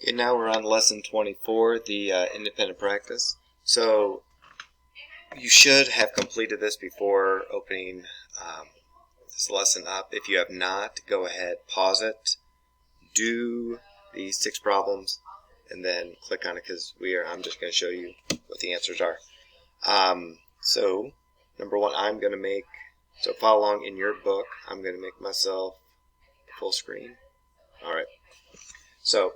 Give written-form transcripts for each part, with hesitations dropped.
Okay, now we're on lesson 24, the independent practice. So you should have completed this before opening this lesson up. If you have not, go ahead, pause it, do these 6 problems, and then click on it because I'm just going to show you what the answers are. So number 1, I'm going to make, so follow along in your book, I'm going to make myself full screen. Alright, so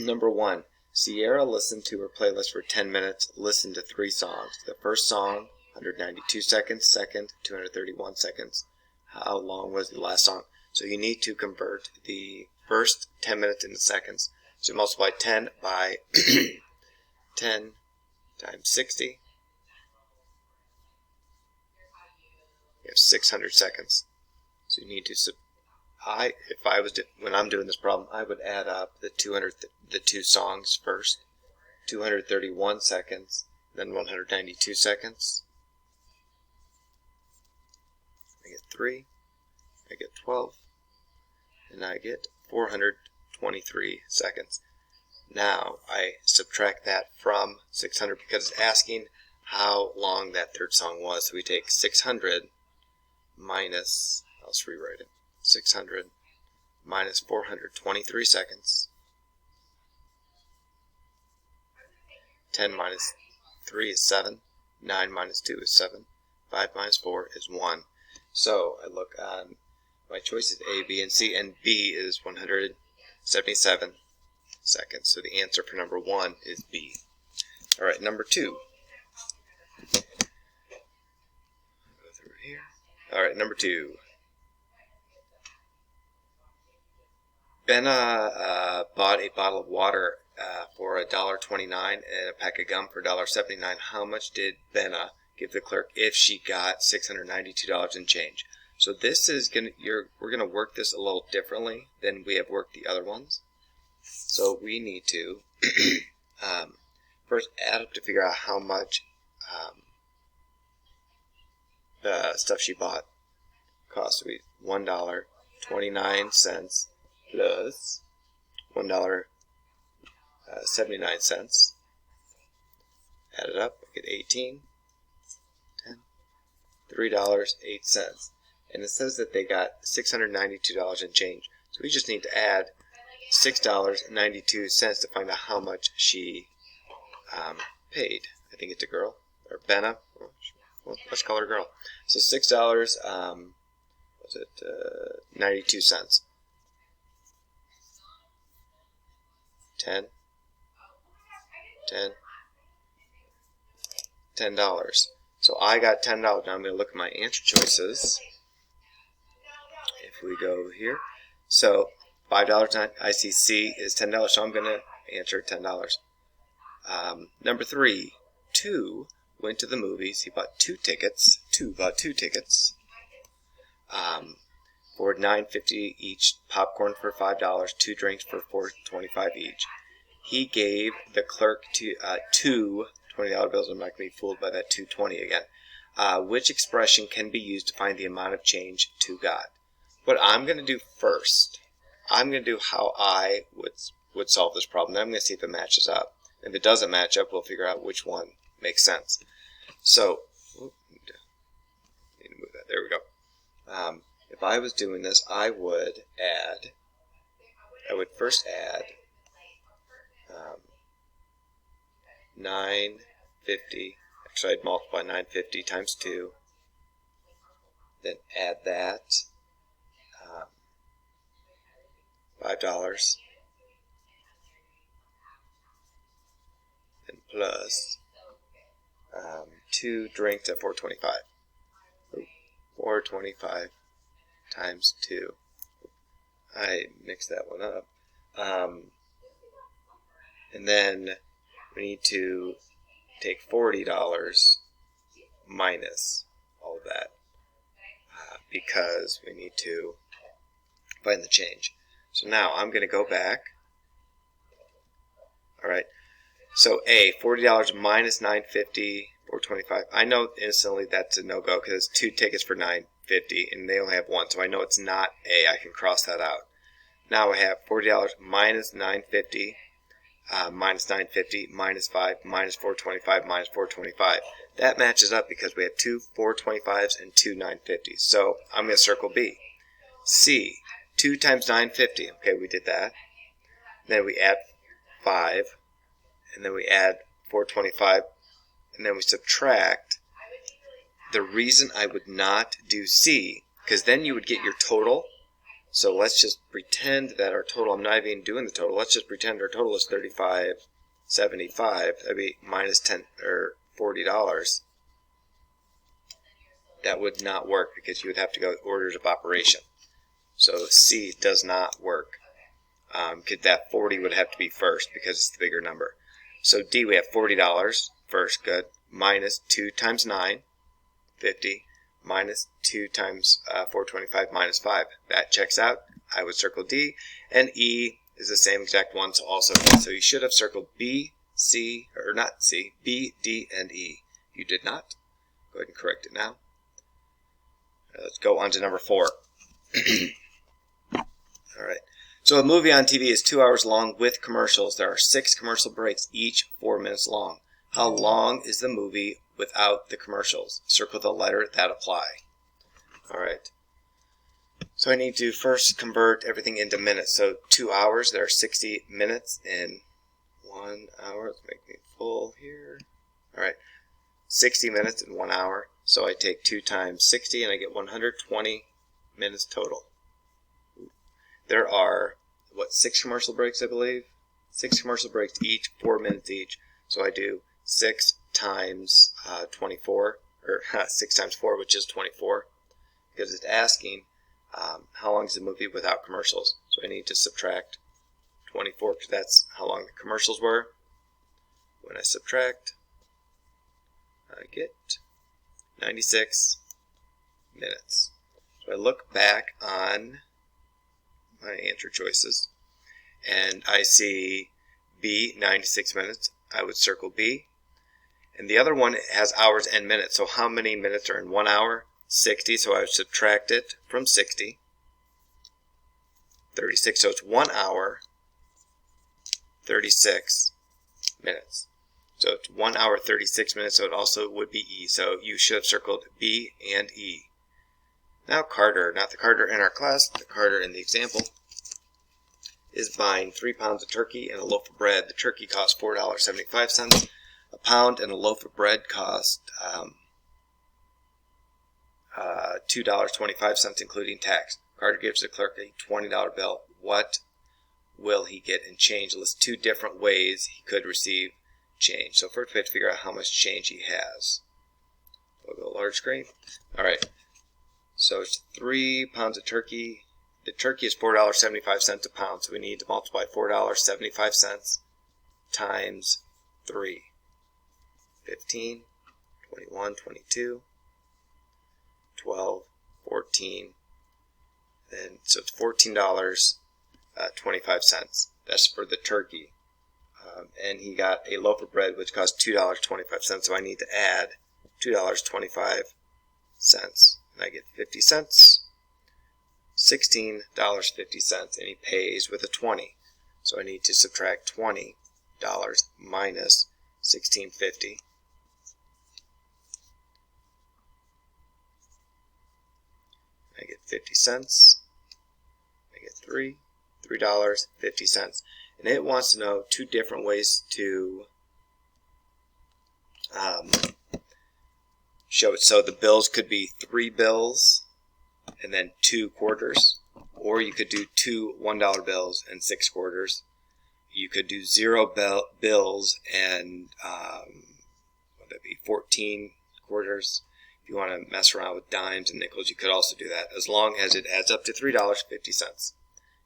number 1, Sierra listened to her playlist for 10 minutes, listened to 3 songs. The first song, 192 seconds, second, 231 seconds. How long was the last song? So you need to convert the first 10 minutes into seconds. So multiply 10 by 10 times 60. You have 600 seconds. So you need to when I'm doing this problem, I would add up the 2 songs first, 231 seconds, then 192 seconds. I get 3, I get 12, and I get 423 seconds. Now I subtract that from 600 because it's asking how long that third song was. So we take 600 minus, I'll just rewrite it, 600 minus 423 seconds. 10 minus 3 is 7. 9 minus 2 is 7. 5 minus 4 is 1. So I look on my choices A, B, and C, and B is 177 seconds. So the answer for number 1 is B. Alright, number 2. Go through here. Alright, number 2. Benna bought a bottle of water for $1.29 and a pack of gum for $1.79. How much did Benna give the clerk if she got $692 in change? So this is we're gonna work this a little differently than we have worked the other ones. So we need to first add up to figure out how much the stuff she bought cost. So we $1.29 plus $1.79. Add it up, I get 18, 10, $3.08. And it says that they got $692 in change. So we just need to add $6.92 to find out how much she paid. I think it's a girl, or Benna. Well, let's call her girl. So $6, 92 cents. 10, $10. So I got $10. Now I'm going to look at my answer choices. If we go here, so $5 I see C is $10, so I'm going to answer $10. Number 3, 2 went to the movies. He bought 2 tickets. 2 bought 2 tickets. For $9.50 each, popcorn for $5, 2 drinks for $4.25 each. He gave the clerk two $20 bills. I'm not going to be fooled by that $2.20 again. Which expression can be used to find the amount of change 2 got? What I'm going to do first, I'm going to do how I would solve this problem. Then I'm going to see if it matches up. If it doesn't match up, we'll figure out which one makes sense. So, need to move that. There we go. If I was doing this, I would first add 950. Actually, I'd multiply 950 times 2. Then add that $5. And plus 2 drinks at $4.25. 4.25 times 2. I mixed that one up. And then we need to take $40 minus all of that because we need to find the change. So now I'm going to go back. Alright, so A, $40 minus $9.50, $4.25. I know instantly that's a no-go because it's 2 tickets for $9.50 and they only have 1, so I know it's not A. I can cross that out. now I have $40 minus $9.50, minus $9.50, minus 5, minus $4.25, minus $4.25. That matches up because we have two $4.25s and two $9.50s. So I'm going to circle B. C, 2 times $9.50. Okay, we did that. Then we add 5, and then we add $4.25, and then we subtract. The reason I would not do C, because then you would get your total. So let's just pretend that our total, I'm not even doing the total, let's just pretend our total is $35.75. That'd be minus 10 or $40. That would not work because you would have to go with orders of operation. So C does not work. Because that 40 would have to be first because it's the bigger number. So D, we have $40 first, good, minus 2 times 9, 50, minus 2 times 425 minus 5. That checks out. I would circle D. And E is the same exact one, so also good. So you should have circled B, C, or not C, B, D, and E. You did not. Go ahead and correct it now. Let's go on to number 4. All right. So a movie on TV is 2 hours long with commercials. There are 6 commercial breaks, each 4 minutes long. How long is the movie without the commercials? Circle the letter that apply. All right. So I need to first convert everything into minutes. So 2 hours, there are 60 minutes in 1 hour. Let's make me full here. All right. 60 minutes in 1 hour. So I take 2 times 60 and I get 120 minutes total. There are, 6 commercial breaks, I believe? 6 commercial breaks each, 4 minutes each. So I do 6 times 24, or 6 times 4, which is 24, because it's asking how long is the movie without commercials. So I need to subtract 24, because that's how long the commercials were. When I subtract, I get 96 minutes. So I look back on my answer choices, and I see B, 96 minutes. I would circle B. And the other one has hours and minutes. So how many minutes are in 1 hour? 60. So I would subtract it from 60. 36. So it's 1 hour, 36 minutes. So it's 1 hour, 36 minutes. So it also would be E. So you should have circled B and E. Now Carter, not the Carter in our class, the Carter in the example, is buying 3 pounds of turkey and a loaf of bread. The turkey cost $4.75. A pound and a loaf of bread cost $2.25, including tax. Carter gives the clerk a $20 bill. What will he get in change? List 2 different ways he could receive change. So first we have to figure out how much change he has. We'll go large screen. All right. So it's 3 pounds of turkey. The turkey is $4.75 a pound, so we need to multiply $4.75 times 3. 15, 21, 22, 12, 14, and so it's $14.25. That's for the turkey. And he got a loaf of bread which cost $2.25, so I need to add $2.25. And I get 50 cents, $16.50, and he pays with a 20. So I need to subtract $20 minus $16.50. I get 50 cents. I get $3.50. And it wants to know 2 different ways to show it. So the bills could be 3 bills and then 2 quarters, or you could do 2 $1 bills and 6 quarters. You could do 0 bills and would that be 14 quarters. If you want to mess around with dimes and nickels, you could also do that, as long as it adds up to $3.50.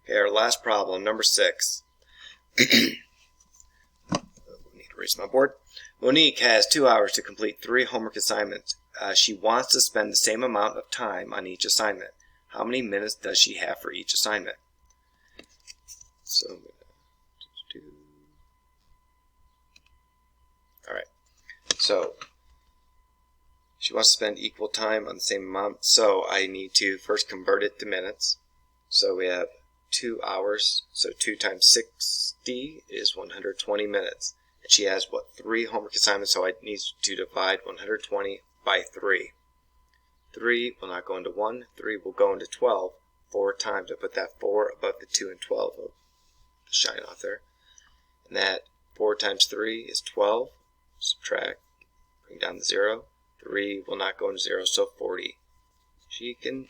Okay, our last problem, number 6. I need to erase my board. Monique has 2 hours to complete 3 homework assignments. She wants to spend the same amount of time on each assignment. How many minutes does she have for each assignment? So I'm going to do... Alright, so she wants to spend equal time on the same amount, so I need to first convert it to minutes. So we have 2 hours, so 2 times 60 is 120 minutes. And she has, what, 3 homework assignments, so I need to divide 120 by 3. 3 will not go into 1, 3 will go into 12, 4 times. I put that 4 above the 2 and 12, shine off there. And that 4 times 3 is 12, subtract, bring down the 0. 3 will not go into 0, so 40. She can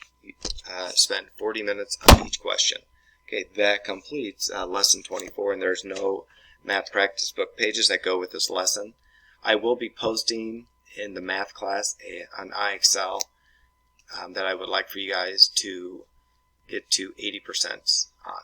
spend 40 minutes on each question. Okay, that completes lesson 24, and there's no math practice book pages that go with this lesson. I will be posting in the math class on iExcel that I would like for you guys to get to 80% on.